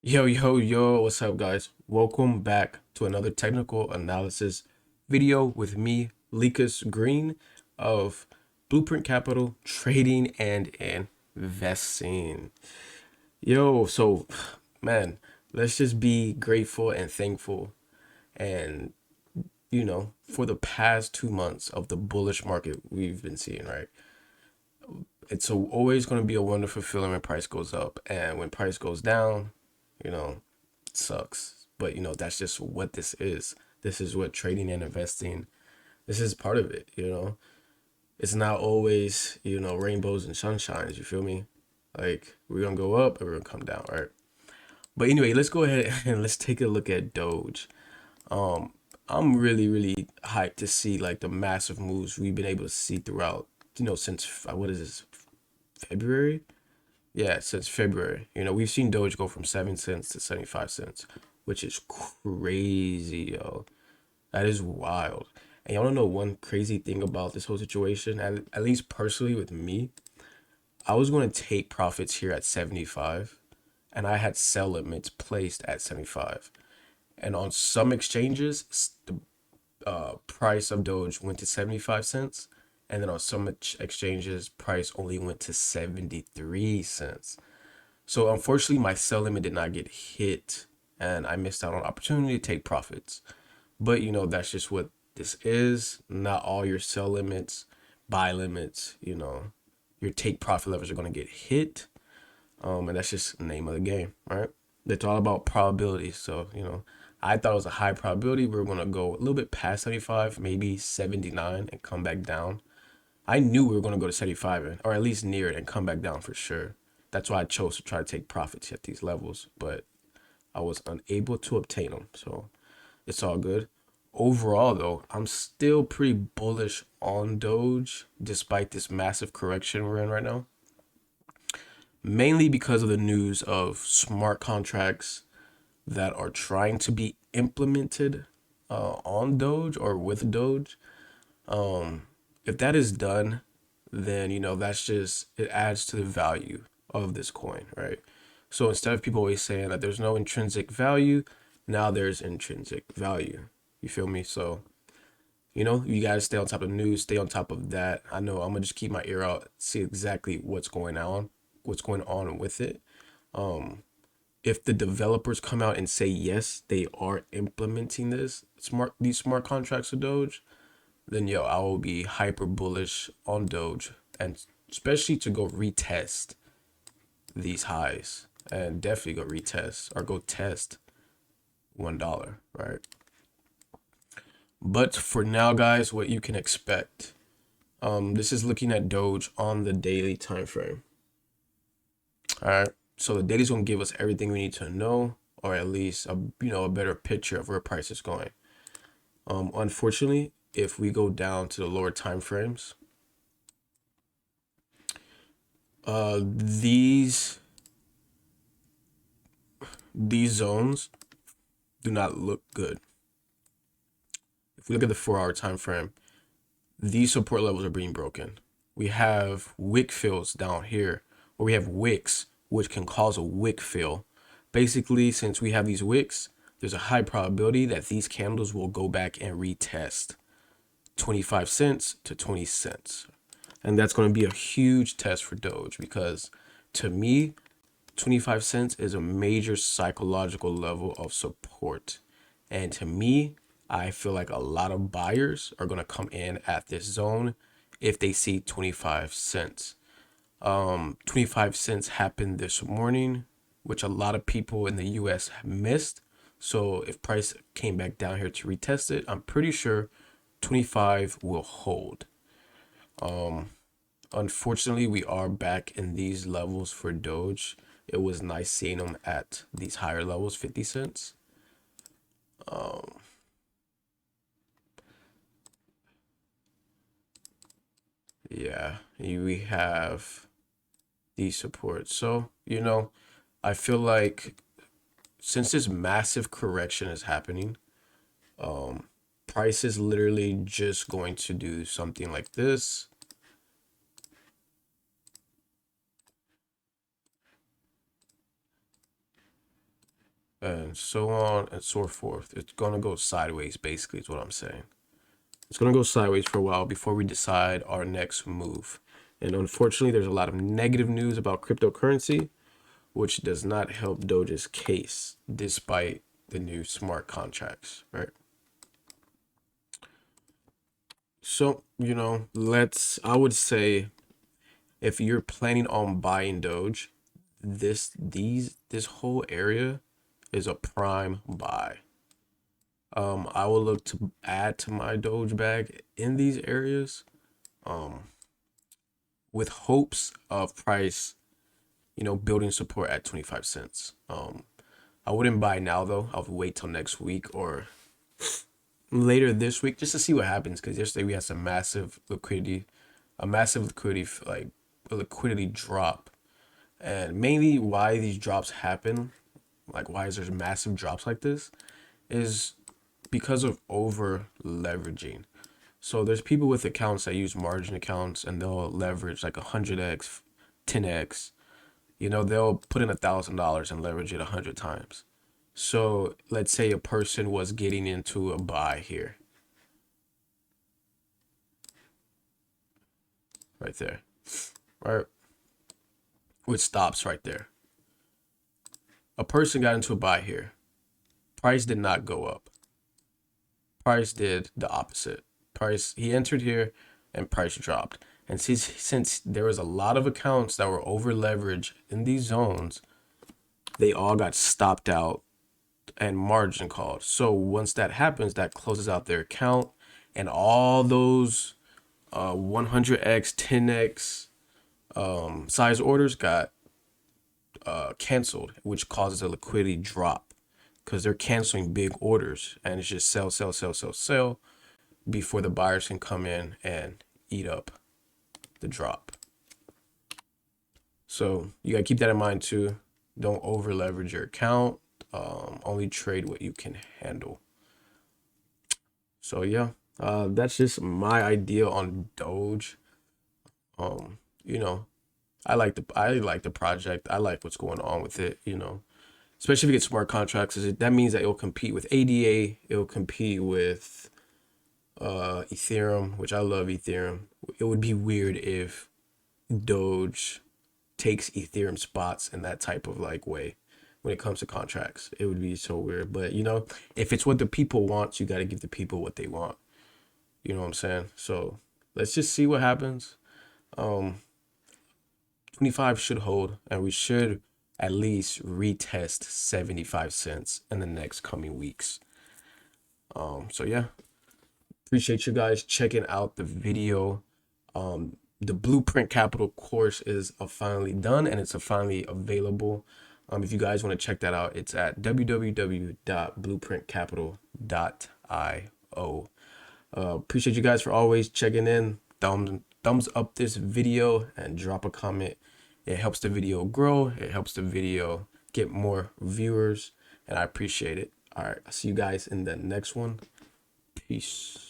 Yo, what's up, guys? Welcome back to another technical analysis video with me, Likas Green of Blueprint Capital Trading and Investing. So man, let's just be grateful and thankful and for the past 2 months of the bullish market we've been seeing, right? Always going to be a wonderful feeling when price goes up, and when price goes down, you know, sucks. But that's just what this is. This is what trading and investing. This is part of it. It's not always rainbows and sunshines. You feel me? Like we're gonna go up and we're gonna come down, right? But anyway, let's go ahead and let's take a look at Doge. Um, I'm really hyped to see like the massive moves we've been able to see throughout. Since what is this, February? Yeah, since February. We've seen Doge go from 7 cents to 75 cents, which is crazy, yo. That is wild. And y'all don't know one crazy thing about this whole situation, at least personally with me, I was going to take profits here at 75, and I had sell limits placed at 75. And on some exchanges, the price of Doge went to 75 cents. And then on some exchanges, price only went to 73 cents. So unfortunately, my sell limit did not get hit, and I missed out on opportunity to take profits. But that's just what this is. Not all your sell limits, buy limits, your take profit levels are gonna get hit. And that's just the name of the game, right? It's all about probability. So, I thought it was a high probability. We were gonna go a little bit past 75, maybe 79, and come back down. I knew we were going to go to 75, or at least near it, and come back down for sure. That's why I chose to try to take profits at these levels, but I was unable to obtain them. So it's all good. Overall, though, I'm still pretty bullish on Doge despite this massive correction we're in right now. Mainly because of the news of smart contracts that are trying to be implemented on Doge or with Doge. If that is done, then that's just, it adds to the value of this coin, right? So instead of people always saying that there's no intrinsic value, now there's intrinsic value. You feel me? So you guys stay on top of the news, stay on top of that. I know I'm gonna just keep my ear out, see exactly what's going on with it. If the developers come out and say yes, they are implementing these smart contracts of Doge, then I will be hyper bullish on Doge, and especially to go retest these highs, and definitely go retest or go test $1, right? But for now, guys, what you can expect. This is looking at Doge on the daily time frame. All right. So the daily's gonna give us everything we need to know, or at least a better picture of where price is going. Unfortunately, if we go down to the lower time frames, these zones do not look good. If we look at the 4-hour time frame, these support levels are being broken. We have wick fills down here, or we have wicks, which can cause a wick fill. Basically, since we have these wicks, there's a high probability that these candles will go back and retest 25 cents to 20 cents. And that's going to be a huge test for Doge, because to me, 25 cents is a major psychological level of support. And to me, I feel like a lot of buyers are going to come in at this zone if they see 25 cents. 25 cents happened this morning, which a lot of people in the US have missed. So if price came back down here to retest it, I'm pretty sure 25 will hold. Unfortunately, we are back in these levels for Doge. It was nice seeing them at these higher levels, 50 cents. Yeah, we have these supports. So, I feel like since this massive correction is happening, price is literally just going to do something like this. and so on and so forth. It's gonna go sideways, basically, is what I'm saying. It's gonna go sideways for a while before we decide our next move. And unfortunately, there's a lot of negative news about cryptocurrency, which does not help Doge's case, despite the new smart contracts, right? So, I would say if you're planning on buying Doge, this whole area is a prime buy. I will look to add to my Doge bag in these areas, um, with hopes of price, building support at 25 cents. I wouldn't buy now though. I would wait till next week or later this week just to see what happens. Because yesterday we had some massive liquidity, like a liquidity drop, and mainly why these drops happen, like why is there massive drops like this, is because of over leveraging. So there's people with accounts that use margin accounts and they'll leverage like 100x, 10x. They'll put in $1,000 and leverage it 100 times. So let's say a person was getting into a buy here, right there, right, which stops right there. A person got into a buy here. Price did not go up. Price did the opposite. He entered here and price dropped. And since there was a lot of accounts that were over leveraged in these zones, they all got stopped out and margin called. So once that happens, that closes out their account, and all those 100x, 10x size orders got canceled, which causes a liquidity drop because they're canceling big orders, and it's just sell, sell, sell, sell, sell before the buyers can come in and eat up the drop. So you gotta keep that in mind too. Don't over leverage your account. Only trade what you can handle. So yeah, that's just my idea on Doge. Um, you know, I like the project. I like what's going on with it. Especially if you get smart contracts, that means that it'll compete with ADA. It'll compete with Ethereum, which I love Ethereum. It would be weird if Doge takes Ethereum spots in that type of like way when it comes to contracts. It would be so weird. But if it's what the people want, you got to give the people what they want. You know what I'm saying? So let's just see what happens. 25 should hold, and we should at least retest 75 cents in the next coming weeks. So yeah, appreciate you guys checking out the video. The Blueprint Capital course is finally done, and it's finally available. If you guys want to check that out, it's at www.blueprintcapital.io. Appreciate you guys for always checking in. Thumbs up this video and drop a comment. It helps the video grow. It helps the video get more viewers, and I appreciate it. All right, I'll see you guys in the next one. Peace.